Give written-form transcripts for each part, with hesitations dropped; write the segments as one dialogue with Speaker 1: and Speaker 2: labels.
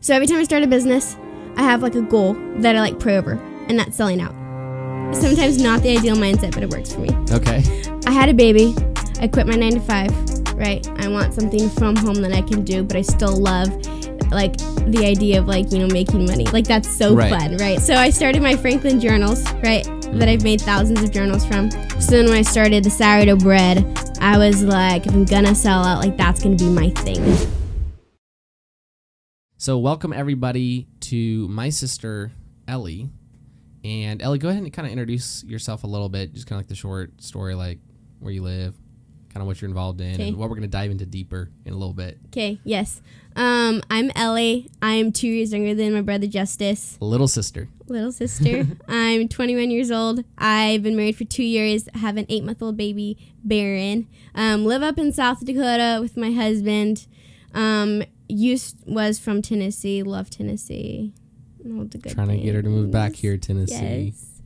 Speaker 1: So every time I start a business, I have like a goal that I like pray over, and that's selling out. Sometimes not the ideal mindset, but it works for me.
Speaker 2: Okay.
Speaker 1: I had a baby. I quit my 9 to 5, right? I want something from home that I can do, but I still love like the idea of like, making money. Like that's so fun, right? So I started my Franklin journals, right? That I've made thousands of journals from. So then when I started the sourdough bread, I was like, if I'm gonna sell out, like that's gonna be my thing.
Speaker 2: So welcome everybody to my sister, Elley. And Elley, go ahead and kind of introduce yourself a little bit, just kind of like the short story, like where you live, kind of what you're involved in, and what we're going to dive into deeper in a little bit.
Speaker 1: Okay, yes. I'm Elley. I'm 2 years younger than my brother, Justice.
Speaker 2: Little sister. I'm 21 years old. I've been married for 2 years. I have an 8-month-old baby, Baron. Live up in South Dakota with my husband. Was from Tennessee. Love Tennessee. Trying to get her to move back here, Tennessee.
Speaker 1: Yes.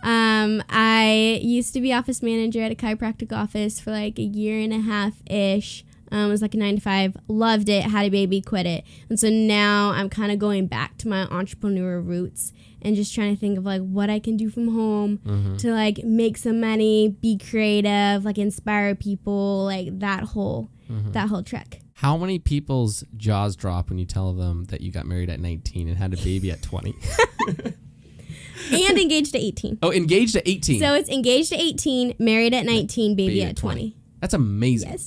Speaker 1: I used to be office manager at a chiropractic office for like a year and a half-ish. It was like a 9 to 5. Loved it. Had a baby, quit it. And so now I'm kind of going back to my entrepreneur roots and just trying to think of like what I can do from home to like make some money, be creative, like inspire people, like that whole trek.
Speaker 2: How many people's jaws drop when you tell them that you got married at 19 and had a baby at 20?
Speaker 1: And engaged at 18.
Speaker 2: Oh, engaged at 18.
Speaker 1: So it's engaged at 18, married at 19, baby at 20.
Speaker 2: That's amazing.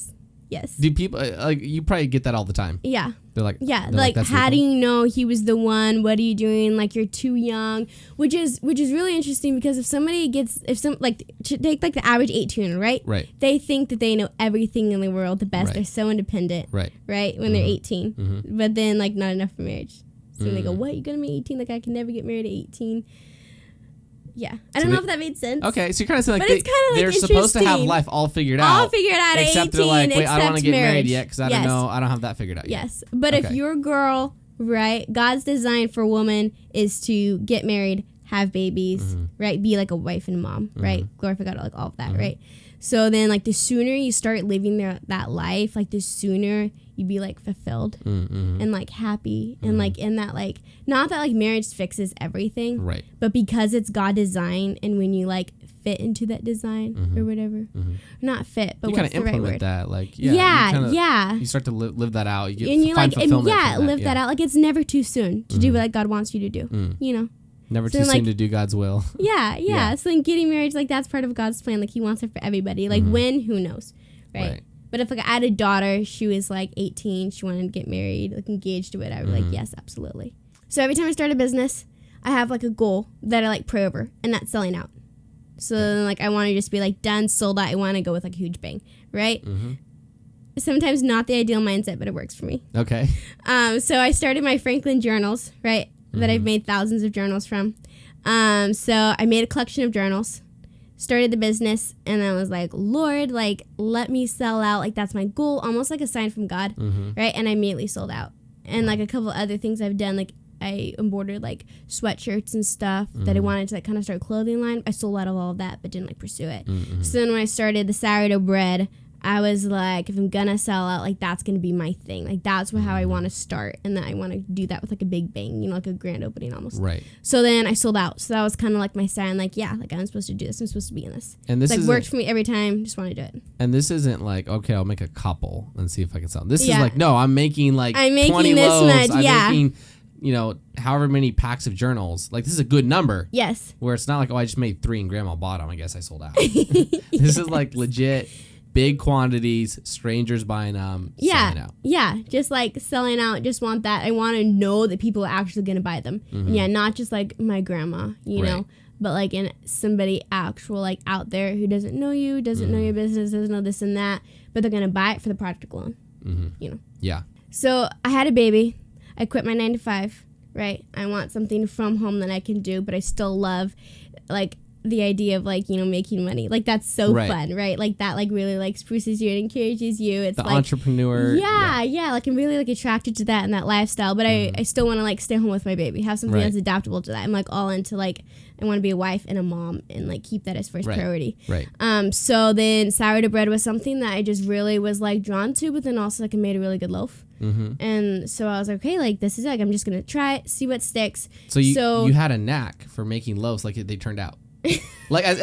Speaker 1: Yes.
Speaker 2: Do people, like, you probably get that all the time.
Speaker 1: Yeah.
Speaker 2: They're like,
Speaker 1: like how do you know he was the one? What are you doing? Like, you're too young, which is really interesting because take like the average 18, right?
Speaker 2: Right.
Speaker 1: They think that they know everything in the world, the best. Right. They're so independent. Right. When they're 18, but then like not enough for marriage. So they go, what? You're gonna be 18? Like I can never get married at 18. Yeah, I don't know if that made sense.
Speaker 2: Okay, so you're kind of saying like they're
Speaker 1: like
Speaker 2: supposed to have life all figured out.
Speaker 1: All figured out at 18,
Speaker 2: except they're like, wait, I don't want to get
Speaker 1: marriage.
Speaker 2: married yet because I don't know, I don't have that figured out yet.
Speaker 1: Yes, but if you're a girl, right, God's design for a woman is to get married, have babies, right, be like a wife and a mom, right, glorify God, like all of that, right. So then, like, the sooner you start living that life, like, the sooner you be, like, fulfilled and, like, happy and, like, in that, like, not that, like, marriage fixes everything. Right. But because it's God design and when you, like, fit into that design or whatever. Not fit, but what's the right word? You kind of implement that. Like, you start to live that out. You find fulfillment from that. Live that out. Like, it's never too soon to do what, like, God wants you to do, you know?
Speaker 2: Never too soon to do God's will.
Speaker 1: Yeah. So then getting married, like that's part of God's plan. Like He wants it for everybody. Like when, who knows, right? But if like I had a daughter, she was like 18, she wanted to get married, like engaged or whatever. Like yes, absolutely. So every time I start a business, I have like a goal that I like pray over, and that's selling out. So then like I want to just be like done, sold out. I want to go with like a huge bang, right? Sometimes not the ideal mindset, but it works for me.
Speaker 2: Okay.
Speaker 1: So I started my Franklin journals, right? That I've made thousands of journals from. So I made a collection of journals, started the business, and I was like, Lord, like, let me sell out. Like, that's my goal, almost like a sign from God, right? And I immediately sold out. And, like, a couple other things I've done, like, I embroidered, like, sweatshirts and stuff that I wanted to, like, kind of start a clothing line. I sold out of all of that, but didn't, like, pursue it. So then when I started the sourdough bread, I was like, if I'm gonna sell out, like that's gonna be my thing. Like that's how I want to start, and then I want to do that with like a big bang, you know, like a grand opening almost. Right. So then I sold out. So that was kind of like my sign, like like I'm supposed to do this. I'm supposed to be in this. And this like worked for me every time. Just want to do it.
Speaker 2: And this isn't like, okay, I'll make a couple and see if I can sell. This is like, no, I'm making like 20
Speaker 1: this
Speaker 2: loaves.
Speaker 1: Much,
Speaker 2: I'm making, you know, however many packs of journals. Like this is a good number.
Speaker 1: Yes.
Speaker 2: Where it's not like, oh, I just made 3 and grandma bought them. I guess I sold out. This is like legit. Big quantities, strangers buying them, selling out.
Speaker 1: Yeah, just like selling out, just want that. I want to know that people are actually going to buy them. And not just like my grandma, you know, but like in somebody actual like out there who doesn't know you, doesn't know your business, doesn't know this and that, but they're going to buy it for the product alone, you know. Yeah. So I had a baby. I quit my 9 to 5, right? I want something from home that I can do, but I still love like the idea of like, you know, making money. Like that's so fun, right? Like that like really like spruces you and encourages you. It's
Speaker 2: the
Speaker 1: like
Speaker 2: entrepreneur.
Speaker 1: Yeah. Like I'm really like attracted to that and that lifestyle. But I still want to like stay home with my baby, have something that's adaptable to that. I'm like all into like I want to be a wife and a mom and like keep that as first priority. Right. So then sourdough bread was something that I just really was like drawn to, but then also like I made a really good loaf. And so I was like, okay, like this is like I'm just gonna try it, see what sticks.
Speaker 2: So you had a knack for making loaves, like they turned out. Like as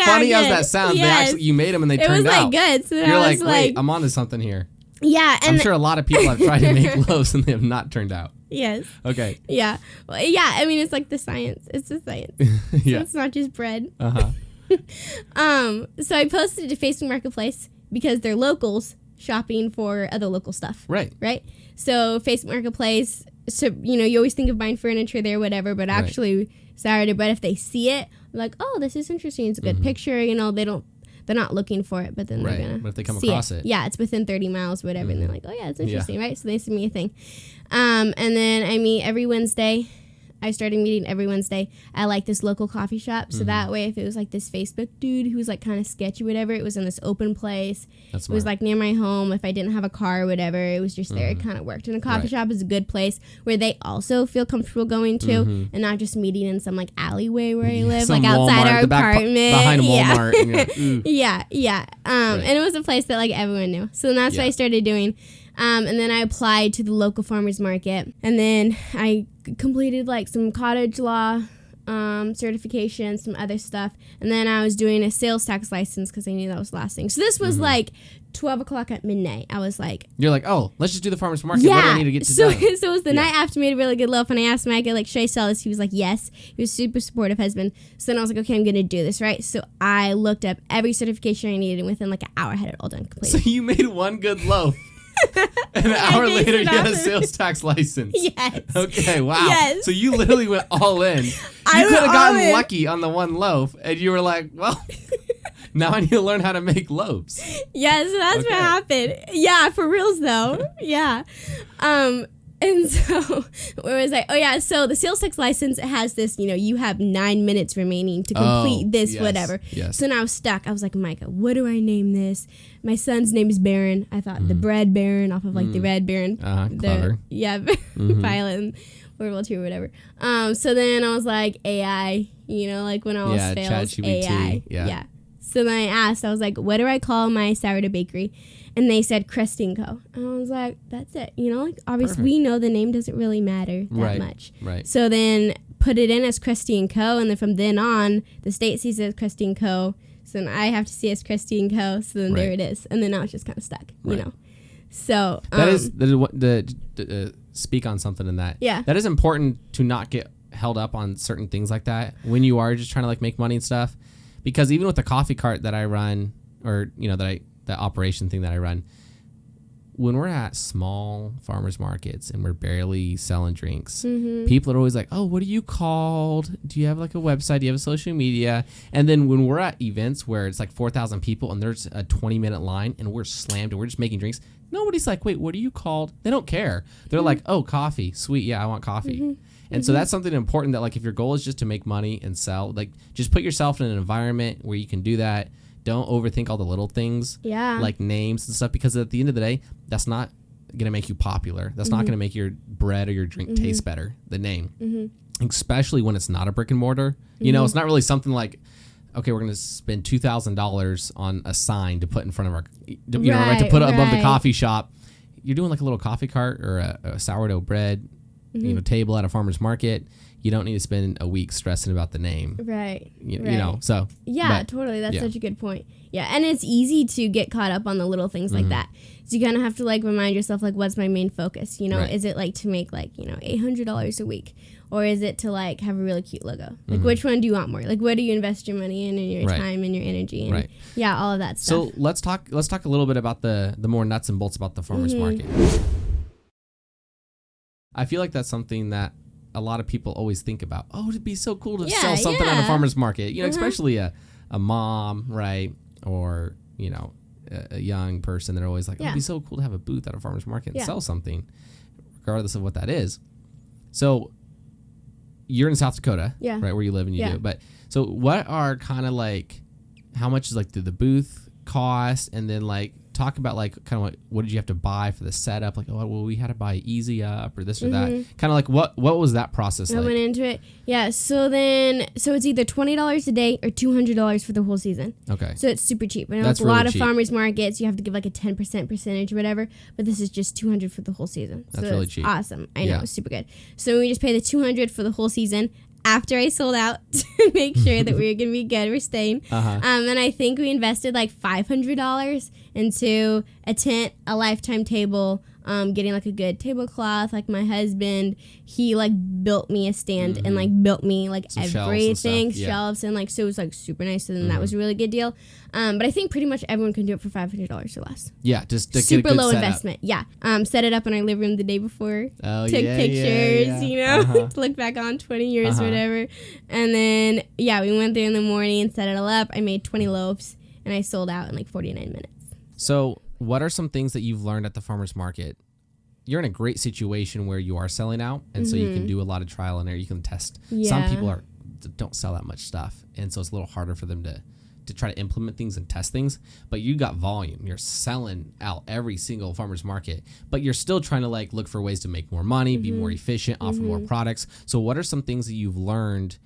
Speaker 2: funny as that sounds, they actually you made them and they turned out.
Speaker 1: It was like good. So
Speaker 2: you're like, wait, I'm onto something here.
Speaker 1: Yeah, and
Speaker 2: I'm sure a lot of people have tried to make loaves and they have not turned out.
Speaker 1: Yes.
Speaker 2: Okay.
Speaker 1: Yeah. Well, yeah. I mean, it's like the science. It's the science.
Speaker 2: Yeah.
Speaker 1: So it's not just bread.
Speaker 2: Uh-huh.
Speaker 1: So I posted to Facebook Marketplace because they're locals shopping for other local stuff.
Speaker 2: Right.
Speaker 1: Right. So Facebook Marketplace. So you always think of buying furniture there, whatever, but actually sourdough bread, if they see it, they're like, oh, this is interesting. It's a good picture. They're not looking for it, but then they're gonna.
Speaker 2: But if they come across it,
Speaker 1: yeah, it's within 30 miles, whatever, and they're like, oh yeah, it's interesting, right? So they send me a thing, and then I meet every Wednesday. I started meeting every Wednesday at like this local coffee shop. So that way, if it was like this Facebook dude who was like kind of sketchy, whatever, it was in this open place.
Speaker 2: That's
Speaker 1: it was like near my home. If I didn't have a car or whatever, it was just there. It kind of worked. And a coffee shop is a good place where they also feel comfortable going to and not just meeting in some like alleyway where I live, like outside
Speaker 2: Walmart,
Speaker 1: our apartment.
Speaker 2: Behind a Walmart.
Speaker 1: Yeah. And it was a place that like everyone knew. So that's what I started doing. And then I applied to the local farmers market, and then I completed like some cottage law certification, some other stuff, and then I was doing a sales tax license because I knew that was the last thing. So this was like 12 o'clock at midnight. I was like,
Speaker 2: you're like, oh, let's just do the farmers market. What do I need to get to done?
Speaker 1: So it was the night after, made a really good loaf, and I asked Micah, like, should I sell this? He was like, yes. He was super supportive husband. So then I was like, okay, I'm gonna do this, right? So I looked up every certification I needed, and within like an hour I had it all done completely.
Speaker 2: So you made one good loaf. And an hour later, you had a sales tax license.
Speaker 1: Yes.
Speaker 2: Okay, wow.
Speaker 1: Yes.
Speaker 2: So you literally went all in. You could have gotten lucky on the one loaf, and you were like, well, now I need to learn how to make loaves.
Speaker 1: Yeah, so that's what happened. Yeah, for reals, though. Yeah. And so, where was I? Oh, yeah, so the sales tax license has this, you have 9 minutes remaining to complete this, whatever.
Speaker 2: Yes.
Speaker 1: So now I was stuck. I was like, Micah, what do I name this? My son's name is Baron. I thought the bread Baron off of like the Red Baron.
Speaker 2: Clever.
Speaker 1: Pilot in World War II or whatever. So then I was like, AI, like when all else fails, AI. Yeah. So then I asked, I was like, what do I call my sourdough bakery? And they said Crusty & Co. And I was like, that's it. Obviously we know the name doesn't really matter that much.
Speaker 2: Right.
Speaker 1: So then put it in as Crusty & Co. And then from then on, the state sees it as Crusty & Co. So then I have to see it as Crusty & Co. So then there it is. And then now it's just kind of stuck, So
Speaker 2: that is the speak on something in that.
Speaker 1: Yeah.
Speaker 2: That is important to not get held up on certain things like that when you are just trying to like make money and stuff. Because even with the coffee cart that I run, or the operation thing that I run, when we're at small farmers markets and we're barely selling drinks, people are always like, oh, what are you called? Do you have like a website? Do you have a social media? And then when we're at events where it's like 4,000 people and there's a 20-minute line and we're slammed and we're just making drinks, nobody's like, wait, what are you called? They don't care. They're like, oh, coffee. Sweet. Yeah, I want coffee. And so that's something important that like if your goal is just to make money and sell, like just put yourself in an environment where you can do that. Don't overthink all the little things, like names and stuff, because at the end of the day, that's not going to make you popular. That's not going to make your bread or your drink taste better, the name. Especially when it's not a brick and mortar. It's not really something like, okay, we're going to spend $2,000 on a sign to put in front of our, to put above the coffee shop. You're doing like a little coffee cart or a sourdough bread, table at a farmer's market. You don't need to spend a week stressing about the name. Right. So.
Speaker 1: Yeah, totally. That's such a good point. Yeah, and it's easy to get caught up on the little things like that. So you kind of have to like remind yourself, like, what's my main focus? Is it like to make like, $800 a week? Or is it to like have a really cute logo? Like, which one do you want more? Like, what do you invest your money in and your time and your energy? And all of that stuff.
Speaker 2: So let's talk a little bit about the more nuts and bolts about the farmer's market. I feel like that's something that a lot of people always think about. Oh, it'd be so cool to sell something at a farmer's market. Especially a mom, right? Or, a young person. They're always like, oh, it'd be so cool to have a booth at a farmer's market and sell something, regardless of what that is. So you're in South Dakota, right, where you live and you do. But so what are kind of like, how much is like the booth cost? And then like talk about like kind of what did you have to buy for the setup? Like, oh, well, we had to buy Easy Up or this or that. Kind of like what was that process like?
Speaker 1: I went into it. Yeah. So it's either $20 a day or $200 for the whole season. Okay. So it's super cheap. I know it's a lot of farmers markets. You have to give like a 10% percentage or whatever, but this is just $200 for the whole season. So
Speaker 2: that's really cheap.
Speaker 1: Awesome. I know. It's super good. So we just pay the $200 for the whole season. After I sold out to make sure that we were going to be good, we're staying. And I think we invested like $500 into a tent, a lifetime table, getting like a good tablecloth. Like my husband, he like built me a stand and like built me like some everything, shelves and like, so it was like super nice. And that was a really good deal. But I think pretty much everyone can do it for $500 or less.
Speaker 2: Yeah, just to
Speaker 1: super
Speaker 2: get a good
Speaker 1: low
Speaker 2: setup.
Speaker 1: investment. Yeah, set it up in our living room the day before.
Speaker 2: Took
Speaker 1: pictures, you know, to look back on 20 years or whatever. And then we went there in the morning and set it all up. I made 20 loaves and I sold out in like 49 minutes.
Speaker 2: So, what are some things that you've learned at the farmers market? You're in a great situation where you are selling out, and so you can do a lot of trial and error. You can test. Some people don't sell that much stuff, and so it's a little harder for them to try to implement things and test things. But you got volume. You're selling out every single farmers market, but you're still trying to like look for ways to make more money, be more efficient, offer more products. So what are some things that you've learned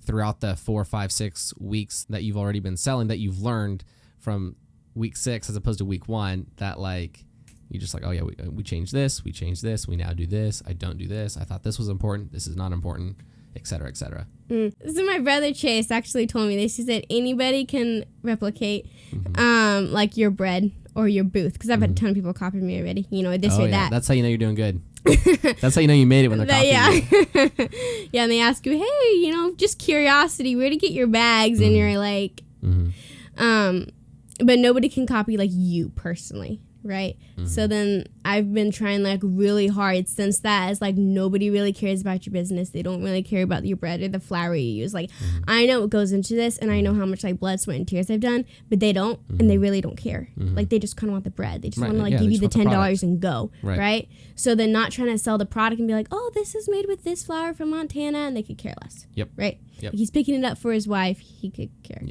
Speaker 2: throughout the 4, 5, 6 weeks that you've already been selling that you've learned from week 6 as opposed to week 1 that like you just like, oh yeah, we changed this, we now do this, I don't do this, I thought this was important, this is not important, et cetera, et cetera.
Speaker 1: So my brother Chase actually told me this. He said anybody can replicate like your bread or your booth, because I've had a ton of people copy me already, you know, this or that. That's
Speaker 2: how you know you're doing good. That's how you know you made it when they're copying you.
Speaker 1: Yeah, and they ask you, hey, you know, just curiosity, where to get your bags? And you're like, but nobody can copy like you personally, right? So then I've been trying like really hard since that. It's like nobody really cares about your business. They don't really care about your bread or the flour you use. Like I know what goes into this, and I know how much like blood, sweat, and tears I've done, but they don't, and they really don't care. Like they just kind of want the bread. They just want to like give you the $10 and go, right? So they're not trying to sell the product and be like, oh, this is made with this flour from Montana, and they could care less. Right? Like he's picking it up for his wife. He could care.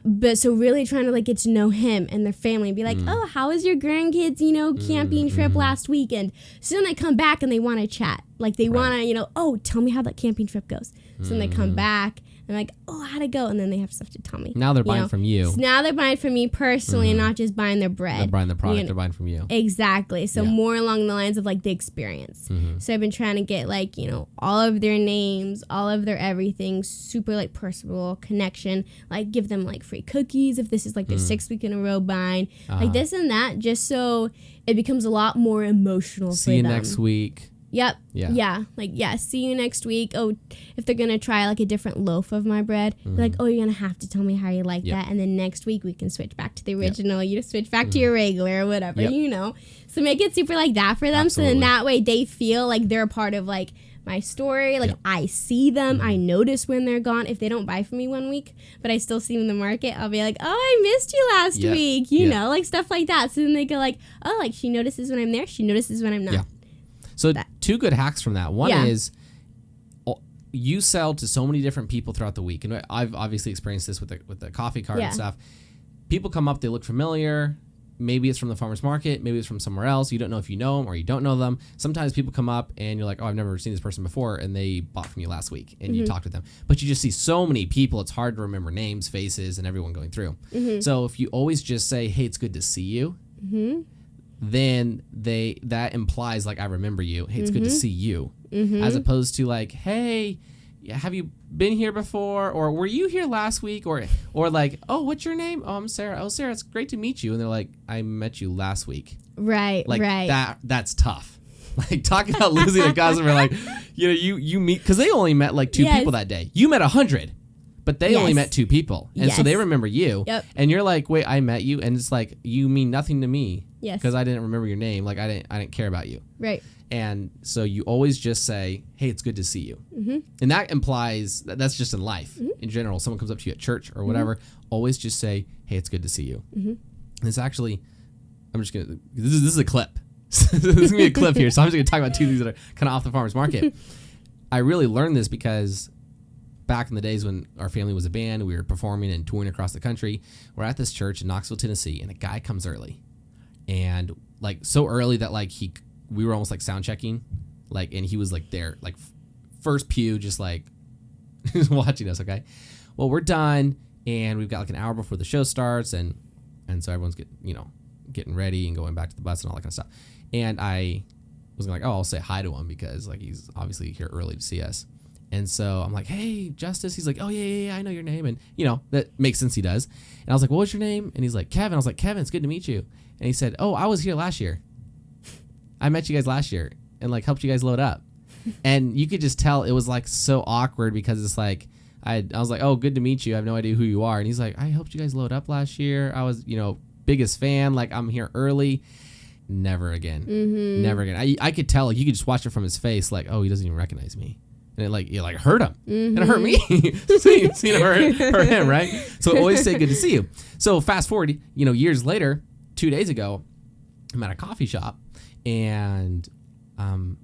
Speaker 1: But so really trying to like get to know him and their family and be like, oh, how was your grandkids, you know, camping trip last weekend? So then they come back and they want to chat. Like they want to, you know, oh, tell me how that camping trip goes. So then they come back and like, oh, how'd it go? And then they have stuff to tell me.
Speaker 2: Now they're buying from you.
Speaker 1: So now they're buying from me personally and not just buying their bread.
Speaker 2: They're buying the product, they're buying from you.
Speaker 1: Exactly. So more along the lines of like the experience. So I've been trying to get like, you know, all of their names, all of their everything, super like personable connection, like give them like free cookies if this is like their 6th week in a row buying, like this and that, just so it becomes a lot more emotional for them.
Speaker 2: See you next week.
Speaker 1: Yep. Yeah. Like, see you next week. Oh, if they're going to try like a different loaf of my bread, they're like, oh, you're going to have to tell me how you like that. And then next week we can switch back to the original. You switch back to your regular or whatever, you know. So make it super like that for them. Absolutely. So then that way they feel like they're a part of like my story. Like I see them. I notice when they're gone. If they don't buy from me one week, but I still see them in the market, I'll be like, oh, I missed you last week. You know, like stuff like that. So then they go like, oh, like she notices when I'm there. She notices when I'm not.
Speaker 2: So 2 good hacks from that. One is you sell to so many different people throughout the week. And I've obviously experienced this with the coffee cart and stuff. People come up, they look familiar. Maybe it's from the farmer's market. Maybe it's from somewhere else. You don't know if you know them or you don't know them. Sometimes people come up and you're like, oh, I've never seen this person before. And they bought from you last week and you talked with them. But you just see so many people. It's hard to remember names, faces, and everyone going through. So if you always just say, hey, it's good to see you. Then that implies like I remember you. Hey, it's good to see you, as opposed to like, hey, have you been here before, or were you here last week, or like, oh, what's your name? Oh, I'm Sarah. Oh, Sarah, it's great to meet you. And they're like, I met you last week.
Speaker 1: Right.
Speaker 2: Like that's tough. Like talking about losing a customer, like you know you meet because they only met like 2 people that day. You met 100. But they only met 2 people. And so they remember you. And you're like, wait, I met you. And it's like, you mean nothing to me. Because I didn't remember your name. Like, I didn't care about you.
Speaker 1: Right.
Speaker 2: And so you always just say, hey, it's good to see you. And that implies, that's just in life. In general, someone comes up to you at church or whatever, always just say, hey, it's good to see you. And it's actually, I'm just going to, this is a clip. This is going to be a clip here. So I'm just going to talk about 2 things that are kind of off the farmer's market. I really learned this because back in the days when our family was a band, we were performing and touring across the country. We're at this church in Knoxville, Tennessee, and a guy comes early, and like so early that like we were almost like sound checking, like, and he was like there, like first pew, just like watching us. Okay, well, we're done, and we've got like an hour before the show starts, and so everyone's getting ready and going back to the bus and all that kind of stuff. And I was like, oh, I'll say hi to him because like he's obviously here early to see us. And so I'm like, hey, Justus. He's like, oh, yeah, I know your name. And, that makes sense, he does. And I was like, well, what's your name? And he's like, Kevin. I was like, Kevin, it's good to meet you. And he said, oh, I was here last year. I met you guys last year and, like, helped you guys load up. And you could just tell it was, like, so awkward because it's like, I was like, oh, good to meet you. I have no idea who you are. And he's like, I helped you guys load up last year. I was, biggest fan. Like, I'm here early. Never again. Mm-hmm. Never again. I could tell. Like, you could just watch it from his face. Like, oh, he doesn't even recognize me. And it hurt him. Mm-hmm. And it hurt me. hurt him, right? So always say good to see you. So fast forward, years later, 2 days ago, I'm at a coffee shop and I'm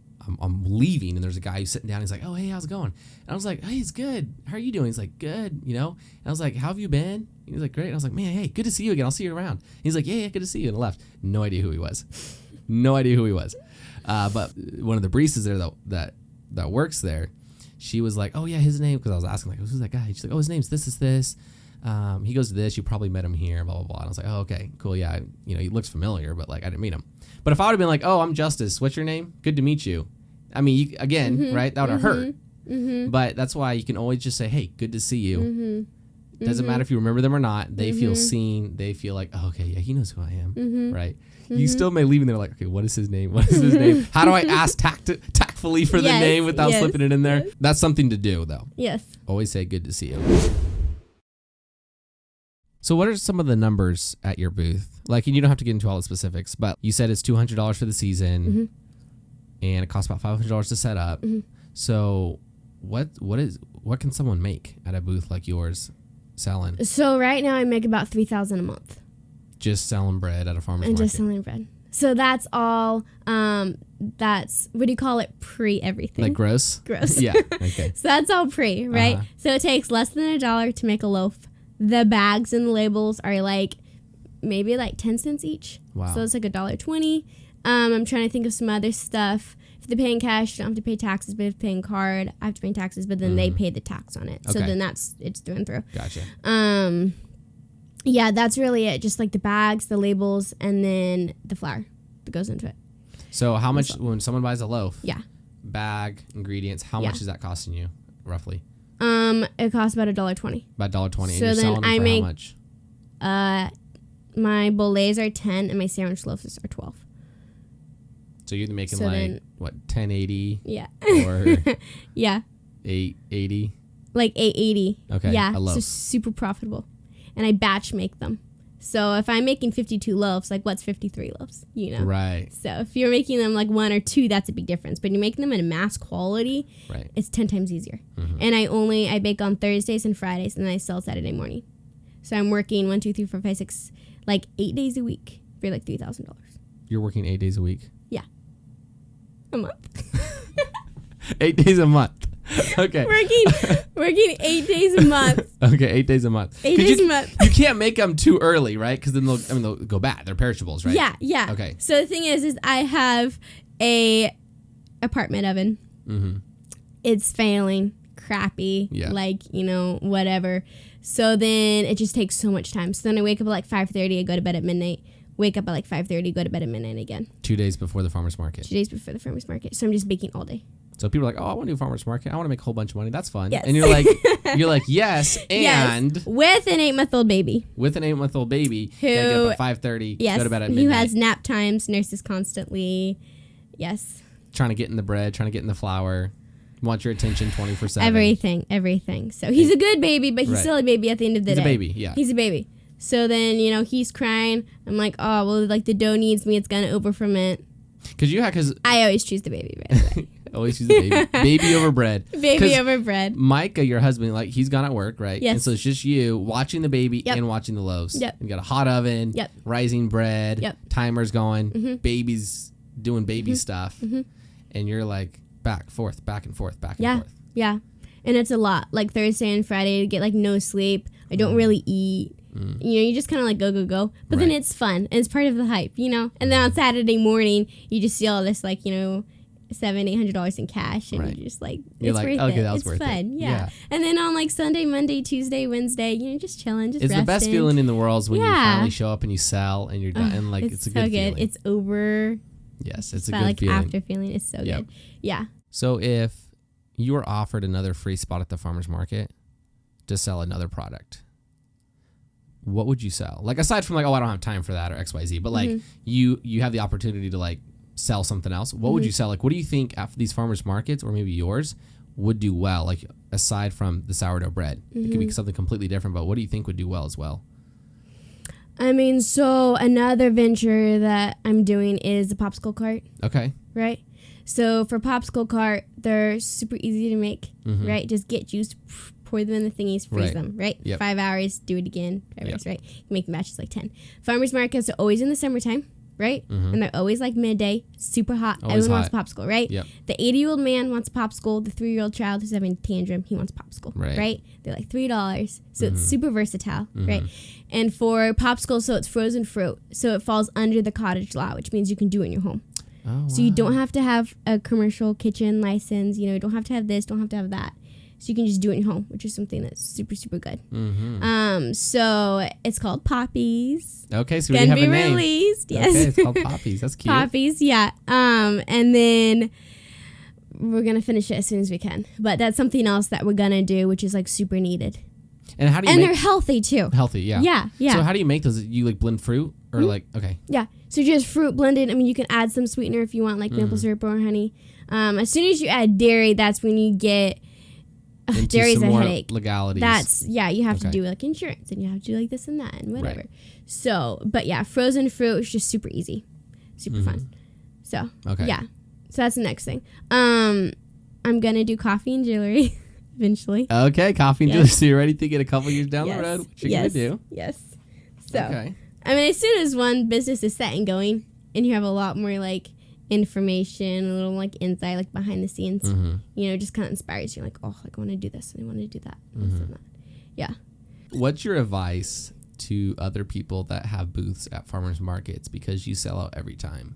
Speaker 2: leaving, and there's a guy who's sitting down. He's like, oh, hey, how's it going? And I was like, hey, it's good. How are you doing? He's like, good, And I was like, how have you been? He was like, great. And I was like, man, hey, good to see you again. I'll see you around. He's like, yeah, good to see you. And left. No idea who he was. But one of the baristas there that works there, she was like, oh, yeah, his name, because I was asking, like, who's that guy? She's like, oh, his name's this. He goes to this. You probably met him here, blah, blah, blah. And I was like, oh, okay, cool. Yeah, he looks familiar, but, like, I didn't meet him. But if I would have been like, oh, I'm Justus. What's your name? Good to meet you. I mean, right? That would have hurt. Mm-hmm. But that's why you can always just say, hey, good to see you. Mm-hmm. Doesn't matter if you remember them or not. They feel seen. They feel like, oh, okay, yeah, he knows who I am, right? You still may leave and they're like, okay, what is his name? How do I ask tactfully for the name without slipping it in there? Yes. That's something to do, though.
Speaker 1: Yes.
Speaker 2: Always say good to see you. So what are some of the numbers at your booth? Like, and you don't have to get into all the specifics, but you said it's $200 for the season, and it costs about $500 to set up. Mm-hmm. So what can someone make at a booth like yours selling? So right now I make about $3,000 a month. Just selling bread at a farmer's market.
Speaker 1: Just selling bread. So that's all, that's, what do you call it? Pre-everything.
Speaker 2: Like gross?
Speaker 1: Gross.
Speaker 2: Yeah, okay.
Speaker 1: So that's all pre, right? Uh-huh. So it takes less than $1 to make a loaf. The bags and the labels are maybe 10 cents each. Wow. So it's like $1.20. I'm trying to think of some other stuff. If they pay in cash, you don't have to pay taxes, but if they pay in card, I have to pay taxes, but then they pay the tax on it. Okay. So then it's through and through.
Speaker 2: Gotcha.
Speaker 1: Yeah, that's really it. Just like the bags, the labels, and then the flour that goes into it.
Speaker 2: So how much, when someone buys a loaf,
Speaker 1: bag,
Speaker 2: ingredients, how much is that costing you, roughly?
Speaker 1: It costs about $1.20.
Speaker 2: About $1.20.
Speaker 1: So
Speaker 2: and you're selling them for how much?
Speaker 1: My bolognese are 10 and my sandwich loaves are 12.
Speaker 2: So you're making $10.80?
Speaker 1: Yeah.
Speaker 2: Or
Speaker 1: yeah.
Speaker 2: $8.80?
Speaker 1: Like $8.80.
Speaker 2: Okay.
Speaker 1: Yeah.
Speaker 2: A loaf.
Speaker 1: So super profitable. And I batch make them. So if I'm making 52 loaves, what's 53 loaves?
Speaker 2: Right.
Speaker 1: So if you're making them 1 or 2, that's a big difference. But you're making them in a mass quality,
Speaker 2: right, it's
Speaker 1: 10 times easier. Mm-hmm. And I bake on Thursdays and Fridays, and then I sell Saturday morning. So I'm working 1, 2, 3, 4, 5, 6, 8 days a week for $3,000.
Speaker 2: You're working 8 days a week?
Speaker 1: Yeah. A month.
Speaker 2: 8 days a month. Okay.
Speaker 1: Working 8 days a month.
Speaker 2: Okay, 8 days a month.
Speaker 1: 8 days a month.
Speaker 2: You can't make them too early, right? Because then they'll go bad. They're perishables, right?
Speaker 1: Yeah.
Speaker 2: Okay.
Speaker 1: So the thing is I have a apartment oven. Mm-hmm. It's failing, crappy, whatever. So then it just takes so much time. So then I wake up at 5:30. I go to bed at midnight. Wake up at 5:30. Go to bed at midnight again.
Speaker 2: 2 days before the farmer's market.
Speaker 1: 2 days before the farmer's market. So I'm just baking all day.
Speaker 2: So people are like, oh, I want to do a farmer's market. I want to make a whole bunch of money. That's fun.
Speaker 1: Yes.
Speaker 2: And you're like, yes, and
Speaker 1: yes. With an 8-month-old baby.
Speaker 2: With an 8-month-old baby. Who get up at 5:30.
Speaker 1: Yes.
Speaker 2: Go to bed at midnight.
Speaker 1: Who has nap times, nurses constantly. Yes.
Speaker 2: Trying to get in the bread, trying to get in the flour. Want your attention 24/7.
Speaker 1: Everything. So he's a good baby, but he's still a baby at the end of the day.
Speaker 2: He's a baby, yeah.
Speaker 1: He's a baby. So then, he's crying. I'm like, oh, well, the dough needs me. It's going to over ferment.
Speaker 2: Because
Speaker 1: I always choose the baby, by the way.
Speaker 2: Always choose the baby. Baby over bread.
Speaker 1: Baby over bread.
Speaker 2: Micah, your husband, he's gone at work, right?
Speaker 1: Yes.
Speaker 2: And so it's just you watching the baby and watching the loaves.
Speaker 1: Yep.
Speaker 2: You got a hot oven, rising bread, timers going, baby's doing baby stuff. Mm-hmm. And you're back and forth.
Speaker 1: Yeah. And it's a lot. Like Thursday and Friday to get like no sleep. I don't really eat. You just kind of like go. But then it's fun. And it's part of the hype, And then on Saturday morning, you just see all this like, $700-800 in cash. And you're just like,
Speaker 2: you're
Speaker 1: it's
Speaker 2: like,
Speaker 1: worth
Speaker 2: okay,
Speaker 1: it.
Speaker 2: that was
Speaker 1: it's
Speaker 2: worth
Speaker 1: fun.
Speaker 2: it.
Speaker 1: Yeah. And then on like Sunday, Monday, Tuesday, Wednesday, just chilling, just
Speaker 2: It's
Speaker 1: resting.
Speaker 2: the best feeling in the world is when you finally show up and you sell and you're done. And like, it's a
Speaker 1: so
Speaker 2: good feeling.
Speaker 1: It's over.
Speaker 2: Yes, it's a
Speaker 1: But
Speaker 2: good
Speaker 1: like
Speaker 2: feeling.
Speaker 1: after feeling, it's so good. Yeah.
Speaker 2: So if you were offered another free spot at the farmer's market to sell another product, what would you sell? Like aside from like, oh, I don't have time for that or XYZ, but like you have the opportunity to like sell something else. What would you sell? Like, what do you think after these farmers markets or maybe yours would do well? Like aside from the sourdough bread, it could be something completely different, but what do you think would do well as well?
Speaker 1: I mean, so another venture that I'm doing is a popsicle cart.
Speaker 2: Okay.
Speaker 1: Right? So for popsicle cart, they're super easy to make, right? Just get juice, pour them in the thingies, freeze them, right?
Speaker 2: Yep.
Speaker 1: 5 hours, do it again, 5 hours, right? You make the batches like 10. Farmers markets are always in the summertime, right? And they're always like midday, super hot.
Speaker 2: Always
Speaker 1: Everyone
Speaker 2: hot.
Speaker 1: wants a popsicle, right?
Speaker 2: Yep.
Speaker 1: The 80-year-old man wants a popsicle. The 3-year-old child who's having a tantrum, he wants a popsicle, right? They're like $3. So it's super versatile, right? And for popsicle, so it's frozen fruit. So it falls under the cottage law, which means you can do it in your home.
Speaker 2: Oh,
Speaker 1: So you don't have to have a commercial kitchen license. You don't have to have this, don't have to have that. So you can just do it in your home, which is something that's super, super good. So it's called Poppies.
Speaker 2: Okay, so we have a name.
Speaker 1: Released. Yes.
Speaker 2: Okay, it's called Poppies. That's cute.
Speaker 1: Poppies, yeah. And then we're gonna finish it as soon as we can. But that's something else that we're gonna do, which is like super needed.
Speaker 2: And how do you
Speaker 1: And
Speaker 2: make
Speaker 1: they're healthy too.
Speaker 2: healthy? Yeah.
Speaker 1: Yeah.
Speaker 2: So how do you make those? You like blend fruit or like okay?
Speaker 1: Yeah. So just fruit blended. I mean, you can add some sweetener if you want, like maple syrup or honey. As soon as you add dairy, that's when you get
Speaker 2: Into
Speaker 1: dairy's
Speaker 2: some
Speaker 1: a
Speaker 2: more
Speaker 1: headache.
Speaker 2: legalities.
Speaker 1: You have to do like insurance and you have to do like this and that and whatever. So, but yeah, frozen fruit is just super easy, super fun. So yeah, so that's the next thing. I'm gonna do coffee and jewelry eventually.
Speaker 2: Okay, coffee and jewelry. So you're already thinking a couple years down the road what you're gonna do?
Speaker 1: Yes. So I mean, as soon as one business is set and going, and you have a lot more like information, a little like insight, like behind the scenes, just kind of inspires you. Like, oh, like I want to do this and I want to do that. This and that. Yeah.
Speaker 2: What's your advice to other people that have booths at farmers markets because you sell out every time?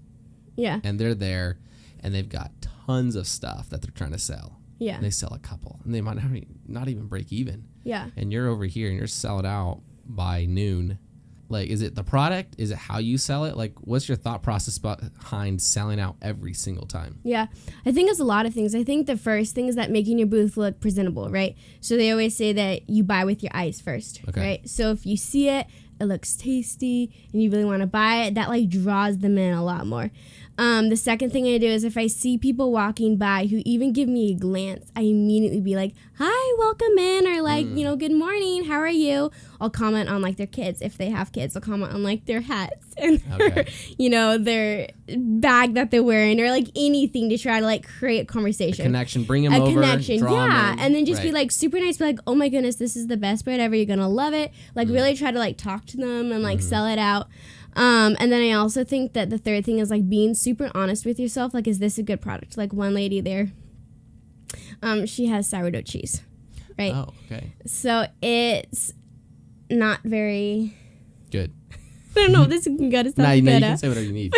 Speaker 1: Yeah.
Speaker 2: And they're there, and they've got tons of stuff that they're trying to sell.
Speaker 1: Yeah.
Speaker 2: And they sell a couple, and they might not even break even.
Speaker 1: Yeah.
Speaker 2: And you're over here, and you're selling out by noon. Like, is it the product? Is it how you sell it? Like, what's your thought process behind selling out every single time?
Speaker 1: Yeah, I think it's a lot of things. I think the first thing is that making your booth look presentable, right? So they always say that you buy with your eyes first, right? So if you see it, it looks tasty, and you really want to buy it, that like draws them in a lot more. The second thing I do is if I see people walking by who even give me a glance, I immediately be like, hi, welcome in, or like, good morning, how are you? I'll comment on like their kids. If they have kids, I'll comment on like their hats and their bag that they're wearing, or like anything to try to like create a conversation.
Speaker 2: A connection, bring them over.
Speaker 1: Yeah. And then just be like super nice, be like, oh my goodness, this is the best bread ever. You're going to love it. Like really try to like talk to them and like sell it out. And then I also think that the third thing is like being super honest with yourself. Like, is this a good product? Like one lady there, she has sourdough cheese, right?
Speaker 2: Oh, okay.
Speaker 1: So it's not very
Speaker 2: good.
Speaker 1: I don't know if this can go to something
Speaker 2: you
Speaker 1: good.
Speaker 2: can say whatever you need.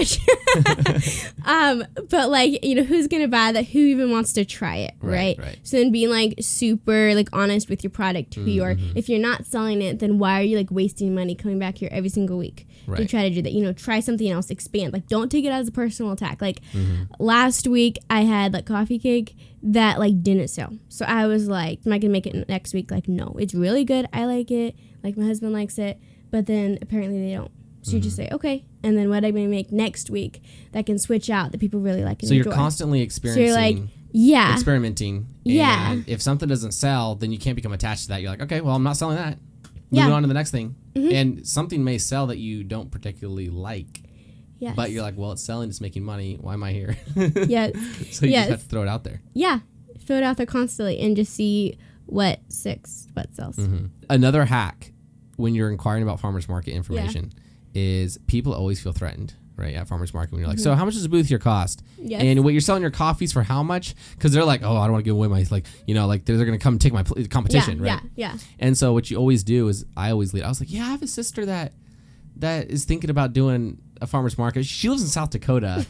Speaker 1: But like, who's going to buy that? Who even wants to try it, right? So then being like super like honest with your product, who you are. If you're not selling it, then why are you like wasting money coming back here every single week to try to do that? Try something else, expand. Like, don't take it as a personal attack. Like last week I had like coffee cake that like didn't sell. So I was like, am I going to make it next week? Like, no, it's really good. I like it. Like my husband likes it, but then apparently they don't. So you just say, okay, and then what I'm going to make next week that can switch out that people really like and enjoy.
Speaker 2: So you're constantly experiencing,
Speaker 1: so you're like, experimenting. And
Speaker 2: if something doesn't sell, then you can't become attached to that. You're like, okay, well, I'm not selling that. Moving on to the next thing. And something may sell that you don't particularly like. Yes. But you're like, well, it's selling, it's making money. Why am I here?
Speaker 1: Yes.
Speaker 2: So you just have to throw it out there.
Speaker 1: Yeah. Throw it out there constantly and just see what sells.
Speaker 2: Another hack when you're inquiring about farmers market information is people always feel threatened right, at farmers market when you're like, so how much does a booth here cost?
Speaker 1: Yes.
Speaker 2: And what you're selling your coffees for how much? Because they're like, oh, I don't want to give away my, like, you know, like they're going to come take my competition, right?
Speaker 1: Yeah.
Speaker 2: And so what you always do is I always lead. I was like, yeah, I have a sister that is thinking about doing a farmer's market. She lives in South Dakota.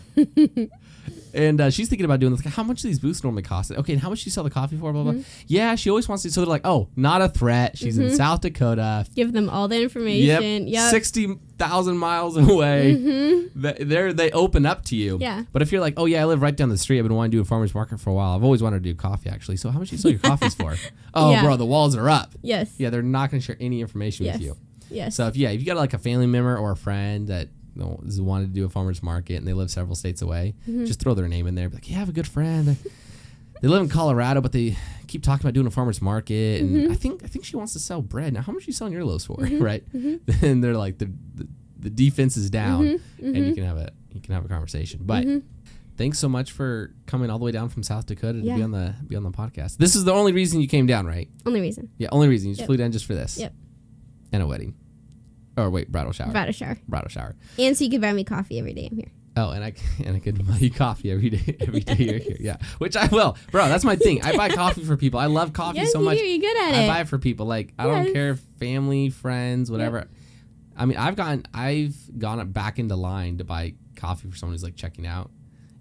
Speaker 2: And she's thinking about doing this. Like, how much do these booths normally cost? Okay, and how much do you sell the coffee for? Blah, blah, blah. Yeah, she always wants to. So they're like, oh, not a threat. She's in South Dakota.
Speaker 1: Give them all the information.
Speaker 2: Yep. 60,000 miles away. They open up to you.
Speaker 1: Yeah.
Speaker 2: But if you're like, oh, yeah, I live right down the street. I've been wanting to do a farmer's market for a while. I've always wanted to do coffee, actually. So how much do you sell your coffees for? Oh, bro, the walls are up.
Speaker 1: Yes.
Speaker 2: Yeah, they're not going to share any information with you.
Speaker 1: Yes.
Speaker 2: So if you got like a family member or a friend that wanted to do a farmer's market and they live several states away, just throw their name in there. Be like, yeah, I have a good friend. They live in Colorado, but they keep talking about doing a farmer's market. And I think she wants to sell bread. Now, how much are you selling your loaves for, right? And they're like, the defense is down, and you can have a conversation. But thanks so much for coming all the way down from South Dakota to be on the podcast. This is the only reason you came down, right?
Speaker 1: Only reason.
Speaker 2: Yeah, only reason. You just flew down just for this.
Speaker 1: Yep.
Speaker 2: And a wedding. Or wait, bridal shower.
Speaker 1: Bridal shower.
Speaker 2: And
Speaker 1: And so you can buy me coffee every day I'm here.
Speaker 2: Oh, and I could buy you coffee every day you're here. Yeah, which I will, bro. That's my thing. I buy coffee for people. I love coffee so much.
Speaker 1: You're good at it.
Speaker 2: I buy it for people. Like I don't care if family, friends, whatever. Yep. I mean, I've gone back into line to buy coffee for someone who's like checking out,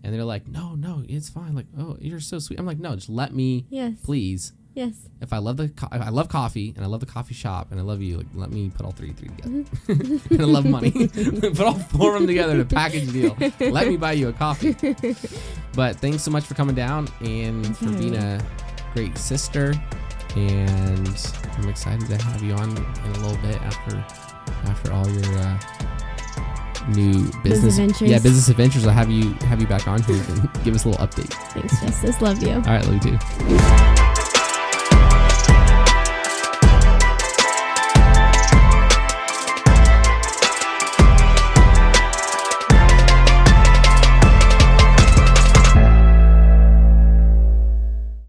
Speaker 2: and they're like, no, it's fine. Like, oh, you're so sweet. I'm like, no, just let me, please.
Speaker 1: Yes.
Speaker 2: If I love I love coffee and I love the coffee shop and I love you, like let me put all three together. And I love money. Put all four of them together in a package deal. Let me buy you a coffee. But thanks so much for coming down and for being a great sister. And I'm excited to have you on in a little bit after all your new business adventures. Yeah, business adventures. I'll have you back on here and give us a little update.
Speaker 1: Thanks, Justice. Love you.
Speaker 2: All right, love you too.